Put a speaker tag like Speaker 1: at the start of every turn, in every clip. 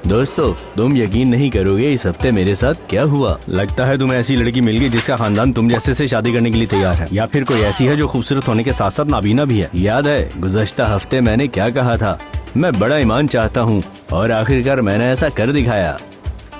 Speaker 1: दोस्तों तुम यकीन नहीं करोगे इस हफ्ते मेरे साथ क्या हुआ। लगता है तुम्हें ऐसी लड़की मिल गई जिसका खानदान तुम जैसे से शादी करने के लिए तैयार है, या फिर कोई ऐसी है जो खूबसूरत होने के साथ साथ नाबीना भी है। याद है गुज़श्ता हफ्ते मैंने क्या कहा था, मैं बड़ा ईमान चाहता हूँ और आखिरकार मैंने ऐसा कर दिखाया।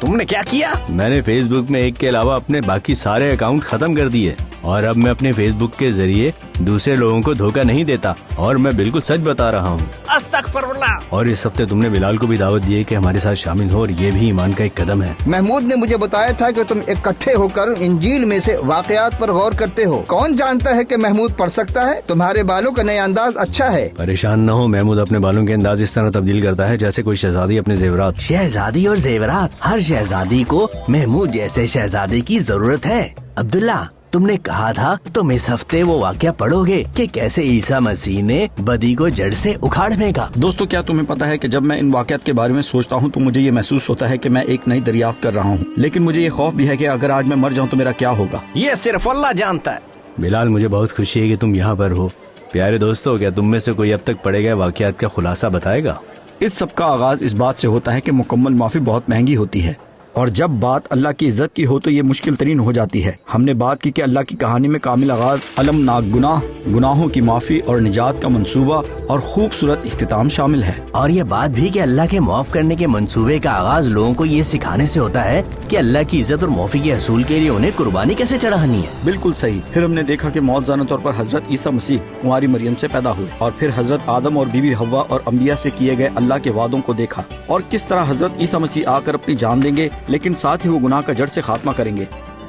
Speaker 2: तुमने क्या किया?
Speaker 1: मैंने फेसबुक में एक के अलावा अपने बाकी सारे अकाउंट खत्म कर दिए और अब मैं अपने फेसबुक के जरिए दूसरे लोगों को धोखा नहीं देता और मैं बिल्कुल सच बता रहा हूँ।
Speaker 2: अस्तगफिरुल्लाह।
Speaker 1: और इस हफ्ते तुमने बिलाल को भी दावत दी है कि हमारे साथ शामिल हो और ये भी ईमान का एक कदम है।
Speaker 3: महमूद ने मुझे बताया था कि तुम इकट्ठे होकर इंजील में से वाकयात पर गौर करते हो। कौन जानता है कि महमूद पढ़ सकता है। तुम्हारे बालों का नया अंदाज अच्छा है।
Speaker 1: परेशान न हो, महमूद अपने बालों के अंदाज इस तरह तब्दील करता है जैसे कोई शहजादी अपने जेवरात।
Speaker 2: शहजादी और जेवरात, हर शहजादी को महमूद जैसे शहजादे की जरूरत है। अब्दुल्ला, तुमने कहा था तुम इस हफ्ते वो वाकया पढ़ोगे कि कैसे ईसा मसीह ने बदी को जड़ से उखाड़ फेंका।
Speaker 4: दोस्तों, क्या तुम्हें पता है कि जब मैं इन वाकयात के बारे में सोचता हूँ तो मुझे ये महसूस होता है कि मैं एक नई दरियाफ्त कर रहा हूँ, लेकिन मुझे ये खौफ भी है कि अगर आज मैं मर जाऊँ तो मेरा क्या होगा।
Speaker 2: ये सिर्फ अल्लाह जानता है।
Speaker 1: बिलाल, मुझे बहुत खुशी है कि तुम यहाँ पर हो। प्यारे दोस्तों, क्या तुम में से कोई अब तक पढ़े गए वाकयात का खुलासा बताएगा?
Speaker 4: इस सब का आगाज इस बात से होता है कि मुकम्मल माफी बहुत महंगी होती है, और जब बात अल्लाह की इज्जत की हो तो ये मुश्किल तरीन हो जाती है। हमने बात की कि अल्लाह की कहानी में कामिल आगाज, अलमनाक गुनाह, गुनाहों की माफी और निजात का मंसूबा और खूबसूरत इख्तिताम शामिल है।
Speaker 2: और ये बात भी कि अल्लाह के माफ करने के मंसूबे का आगाज लोगों को ये सिखाने से होता है कि अल्लाह की इज्जत और माफी के हसूल के लिए उन्हें कुर्बानी कैसे चढ़ानी है।
Speaker 4: बिल्कुल सही। फिर हमने देखा कि मौजूदा तौर पर हजरत ईसा मसीह कुंवारी मरियम से पैदा हुए, और फिर हजरत आदम और बीबी हव्वा और अंबिया से किए गए अल्लाह के वादों को देखा, और किस तरह हजरत ईसा मसीह आकर अपनी जान देंगे लेकिन साथ ही वो गुनाह का जड़ से खात्मा करेंगे।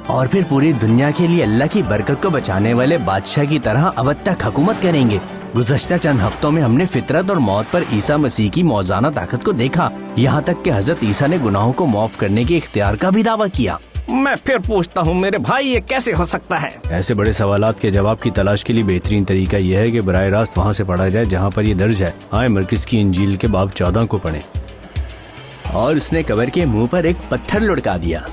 Speaker 2: और फिर पूरी दुनिया के लिए अल्लाह की बरकत को बचाने वाले बादशाह की तरह अब तक हुकूमत करेंगे। गुज़श्ता चंद हफ्तों में हमने फितरत और मौत पर ईसा मसीह की मौजाना ताकत को देखा, यहाँ तक कि हजरत ईसा ने गुनाहों को माफ करने के इख्तियार का भी दावा किया। मैं फिर पूछता हूँ मेरे भाई, ये कैसे हो सकता है?
Speaker 1: ऐसे बड़े सवालात के जवाब की तलाश के लिए बेहतरीन तरीका यह है कि बराह रास्त वहाँ से पढ़ा जाए जहाँ पर ये दर्ज है। आए मरकज की इंजील के बाब 14 को पढ़ें। और उसने कब्र के मुंह पर एक पत्थर लुढ़का दिया।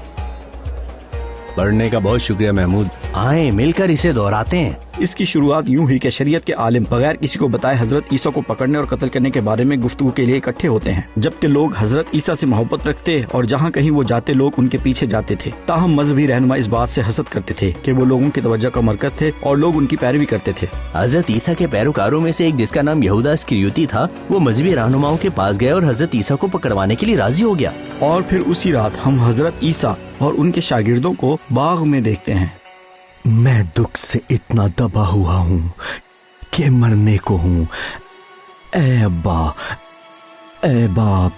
Speaker 1: पढ़ने का बहुत शुक्रिया महमूद।
Speaker 2: आए मिलकर इसे दोहराते हैं।
Speaker 4: इसकी शुरुआत यूं हुई कि शरीयत के आलिम बगैर किसी को बताए हजरत ईसा को पकड़ने और कत्ल करने के बारे में गुफ्तगू के लिए इकट्ठे होते हैं, जबकि लोग हजरत ईसा से मोहब्बत रखते और जहां कहीं वो जाते लोग उनके पीछे जाते थे। ताहम मजहबी रहनुमा इस बात से हसद करते थे कि वो लोगों की तवज्जो का मरकज थे और लोग उनकी पैरवी करते थे।
Speaker 2: हजरत ईसा के पैरोकारों में से एक, जिसका नाम यहूदा इस्करियोती था, वो मजहबी रहनुमाओं के पास गया और हजरत ईसा को पकड़वाने के लिए राजी हो गया।
Speaker 4: और फिर उसी रात हम हजरत ईसा और उनके शागिर्दों को बाग में देखते हैं।
Speaker 5: मैं दुख से इतना दबा हुआ हूँ कि मरने को हूँ। ए अब्बा, ए बाप,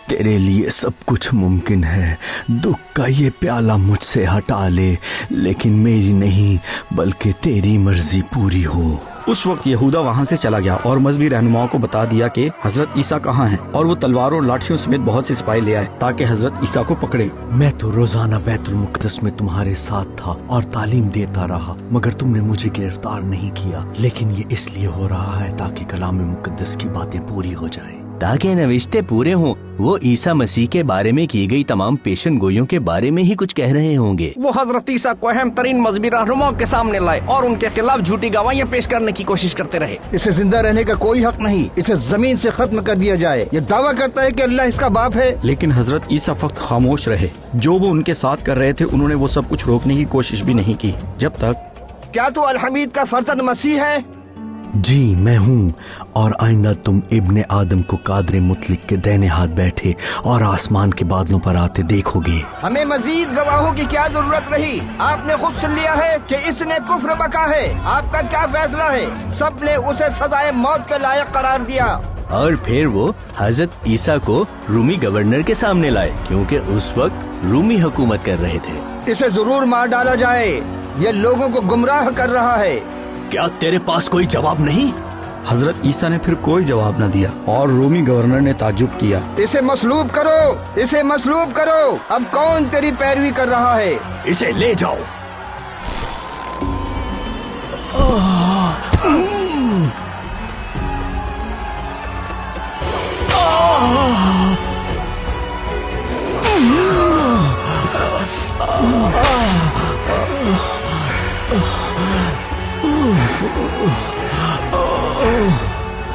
Speaker 5: तेरे लिए सब कुछ मुमकिन है। दुख का ये प्याला मुझसे हटा ले, लेकिन मेरी नहीं बल्कि तेरी मर्जी पूरी हो।
Speaker 4: उस वक्त यहूदा वहाँ से चला गया और मजहबी रहनुमाओं को बता दिया कि हजरत ईसा कहाँ हैं, और वो तलवारों और लाठियों समेत बहुत से सिपाही ले आए ताकि हजरत ईसा को पकड़े।
Speaker 5: मैं तो रोजाना बैतुल मुक़द्दस में तुम्हारे साथ था और तालीम देता रहा, मगर तुमने मुझे गिरफ्तार नहीं किया। लेकिन ये इसलिए हो रहा है ताकि कलाम मुक़द्दस की बातें पूरी हो जाएं,
Speaker 2: ताकि नविश्ते पूरे हों। वो ईसा मसीह के बारे में की गई तमाम पेशन गोइयों के बारे में ही कुछ कह रहे होंगे। वो हजरत ईसा को अहम तरीन मजहबी रहनुमाओं के सामने लाए और उनके खिलाफ झूठी गवाहियां पेश करने की कोशिश करते रहे।
Speaker 3: इसे जिंदा रहने का कोई हक नहीं, इसे जमीन से खत्म कर दिया जाए। ये दावा करता है कि अल्लाह इसका बाप है।
Speaker 4: लेकिन हजरत ईसा फक्त खामोश रहे। जो वो उनके साथ कर रहे थे उन्होंने वो सब कुछ रोकने की कोशिश भी नहीं की। जब तक
Speaker 3: क्या तू अल हमीद का फर्जंद मसीह है?
Speaker 5: जी मैं हूँ, और आइंदा तुम इब्ने आदम को कादरे मुतलिक के दाहिने हाथ बैठे और आसमान के बादलों पर आते देखोगे।
Speaker 3: हमें मजीद गवाहों की क्या जरूरत रही? आपने खुद सुन लिया है कि इसने कुफ्र बका है। आपका क्या फैसला है? सब ने उसे सजाए मौत के लायक करार दिया।
Speaker 1: और फिर वो हजरत ईसा को रूमी गवर्नर के सामने लाए, क्योंकि उस वक्त रूमी हुकूमत कर रहे थे।
Speaker 3: इसे जरूर मार डाला जाए, ये लोगों को गुमराह कर रहा है।
Speaker 5: क्या तेरे पास कोई जवाब नहीं?
Speaker 4: हजरत ईसा ने फिर कोई जवाब न दिया और रोमी गवर्नर ने ताज्जुब किया।
Speaker 3: इसे मसलूब करो, इसे मसलूब करो। अब कौन तेरी पैरवी कर रहा है?
Speaker 5: इसे ले जाओ।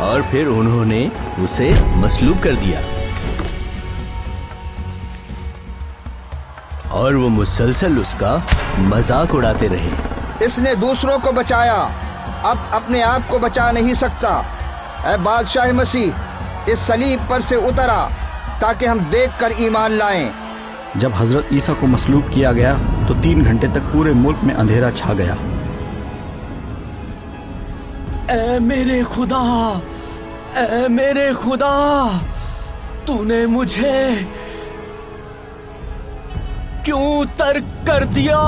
Speaker 1: और फिर उन्होंने उसे मसलूब कर दिया। और वो मुसलसल उसका मजाक उड़ाते रहे।
Speaker 3: इसने दूसरों को बचाया, अब अपने आप को बचा नहीं सकता। ऐ बादशाह मसीह, इस सलीब पर से उतरा ताकि हम देखकर ईमान लाएं।
Speaker 4: जब हजरत ईसा को मसलूब किया गया तो 3 घंटे तक पूरे मुल्क में अंधेरा छा गया।
Speaker 2: ऐ मेरे खुदा, ऐ मेरे खुदा, तूने मुझे क्यों तर्क कर दिया?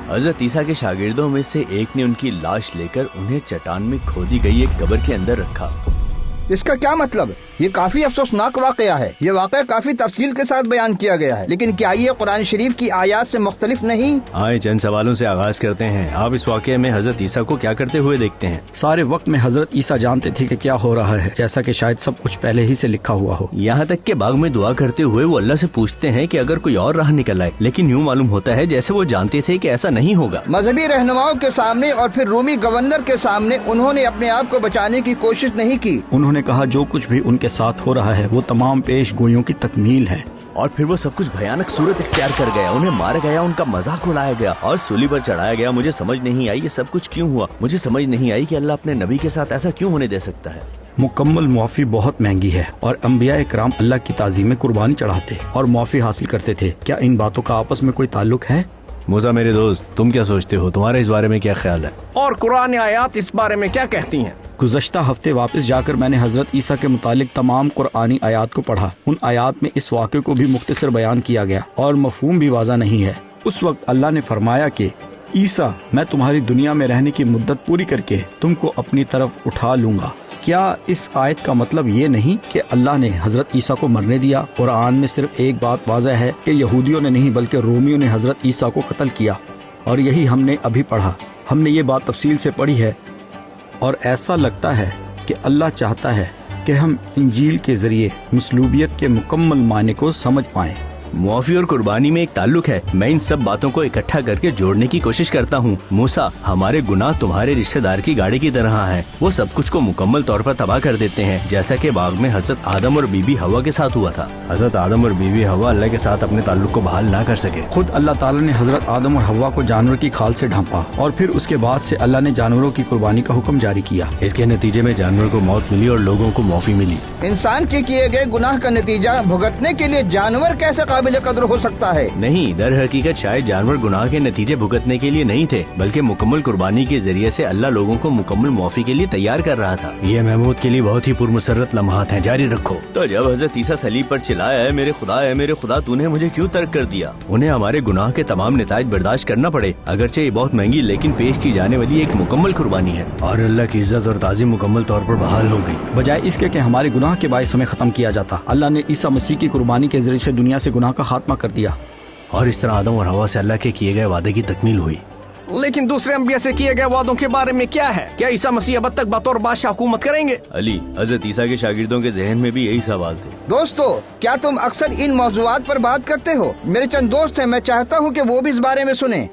Speaker 1: हजरत ईसा के शागिर्दों में से एक ने उनकी लाश लेकर उन्हें चट्टान में खोदी गई एक कब्र के अंदर रखा।
Speaker 3: इसका क्या मतलब? ये काफी अफसोसनाक वाकया है। ये वाकया काफी तफसील के साथ बयान किया गया है, लेकिन क्या ये कुरान शरीफ की आयात से मुख्तलिफ नहीं?
Speaker 1: आए चंद सवालों से आगाज करते हैं। आप इस वाकये में हजरत ईसा को क्या करते हुए देखते हैं?
Speaker 4: सारे वक्त में हजरत ईसा जानते थे कि क्या हो रहा है, जैसा कि शायद सब कुछ पहले ही से लिखा हुआ हो।
Speaker 1: यहाँ तक के बाग में दुआ करते हुए वो अल्लाह से पूछते हैं कि अगर कोई और राह निकल आए, लेकिन यूँ मालूम होता है जैसे वो जानते थे कि ऐसा नहीं होगा।
Speaker 3: मजहबी रहनुमाओं के सामने और फिर रूमी गवर्नर के सामने उन्होंने अपने आप को बचाने की कोशिश नहीं की।
Speaker 4: उन्होंने कहा जो कुछ भी उनके साथ हो रहा है वो तमाम पेश गोइयों की तकमील है।
Speaker 1: और फिर वो सब कुछ भयानक सूरत इख्तियार कर गया। उन्हें मारा गया, उनका मजाक उड़ाया गया और सूली पर चढ़ाया गया। मुझे समझ नहीं आई ये सब कुछ क्यों हुआ। मुझे समझ नहीं आई कि अल्लाह अपने नबी के साथ ऐसा क्यों होने दे सकता है।
Speaker 4: मुकम्मल मुआफ़ी बहुत महंगी है और अंबिया इकराम अल्लाह की ताज़ीम में कुर्बानी चढ़ाते और मुआफ़ी हासिल करते थे। क्या इन बातों का आपस में कोई ताल्लुक है?
Speaker 1: मूसा मेरे दोस्त, तुम क्या सोचते हो? तुम्हारा इस बारे में क्या ख्याल है?
Speaker 2: और कुरान आयात इस बारे में क्या कहती हैं?
Speaker 4: गुज़श्ता हफ्ते वापस जाकर मैंने हजरत ईसा के मुतालिक तमाम कुरानी आयात को पढ़ा। उन आयात में इस वाक़े को भी मुख्तसर बयान किया गया और मफहूम भी वाज़ा नहीं है। उस वक्त अल्लाह ने फरमाया कि ईसा, मैं तुम्हारी दुनिया में रहने की मुद्दत पूरी करके तुमको अपनी तरफ उठा लूंगा। क्या इस आयत का मतलब ये नहीं कि अल्लाह ने हजरत ईसा को मरने दिया? कुरान में सिर्फ एक बात वाज़ह है कि यहूदियों ने नहीं बल्कि रोमियों ने हजरत ईसा को कत्ल किया, और यही हमने अभी पढ़ा। हमने ये बात तफसील से पढ़ी है और ऐसा लगता है कि अल्लाह चाहता है कि हम इंजील के जरिए मसलूबियत के मुकम्मल मायने को समझ पाएं।
Speaker 1: मुआफी और कुर्बानी में एक ताल्लुक है। मैं इन सब बातों को इकट्ठा करके जोड़ने की कोशिश करता हूँ। मूसा, हमारे गुनाह तुम्हारे रिश्तेदार की गाड़ी की तरह हैं। वो सब कुछ को मुकम्मल तौर पर तबाह कर देते हैं, जैसा कि बाग में हजरत आदम और बीबी हवा के साथ हुआ था। हजरत आदम और बीबी हवा अल्लाह के साथ अपने ताल्लुक को बहाल ना कर सके।
Speaker 4: खुद अल्लाह ताला ने हजरत आदम और हवा को जानवर की खाल से ढांपा और फिर उसके बाद से अल्लाह ने जानवरों की कुर्बानी का हुक्म जारी किया।
Speaker 1: इसके नतीजे में जानवर को मौत मिली और लोगों को मुआफी मिली।
Speaker 3: इंसान के किए गए गुनाह का नतीजा भुगतने के लिए जानवर कैसे काबिल कदर हो सकता है?
Speaker 1: नहीं, दर हकीकत शायद जानवर गुनाह के नतीजे भुगतने के लिए नहीं थे, बल्कि मुकम्मल कुर्बानी के जरिए से अल्लाह लोगों को मुकम्मल मुआफी के लिए तैयार कर रहा था। ये महमूद के लिए बहुत ही पुरमसरत लम्हात हैं, जारी रखो। तो जब हजरत ईसा सलीब पर चिल्लाया, है मेरे खुदा, तूने मुझे क्यों तर्क कर दिया? उन्हें हमारे गुनाह के तमाम नताइज बर्दाश्त करना पड़े, अगरचे ये बहुत महंगी लेकिन पेश की जाने वाली एक मुकम्मल कुर्बानी है, और अल्लाह की इज्जत और ताज़ीम मुकम्मल तौर पर बहाल हो गई।
Speaker 4: बजाय इसके कि हमारे गुनाह के बायस हमें खत्म किया जाता, अल्लाह ने ईसा मसीह की कुर्बानी के जरिए से दुनिया से गुनाह का खात्मा कर दिया,
Speaker 1: और इस तरह आदम और हवा से अल्लाह के किए गए वादे की तकमील हुई।
Speaker 2: लेकिन दूसरे अंबिया से किए गए वादों के बारे में क्या है? क्या ईसा मसीह अब तक बतौर बादशाह हुकूमत करेंगे?
Speaker 1: अली, हजरत ईसा के शागिर्दों के जहन में भी यही सवाल थे।
Speaker 3: दोस्तों, क्या तुम अक्सर इन मौजूआत पर बात करते हो? मेरे चंद दोस्त हैं, मैं चाहता हूँ कि वो भी इस बारे में सुने।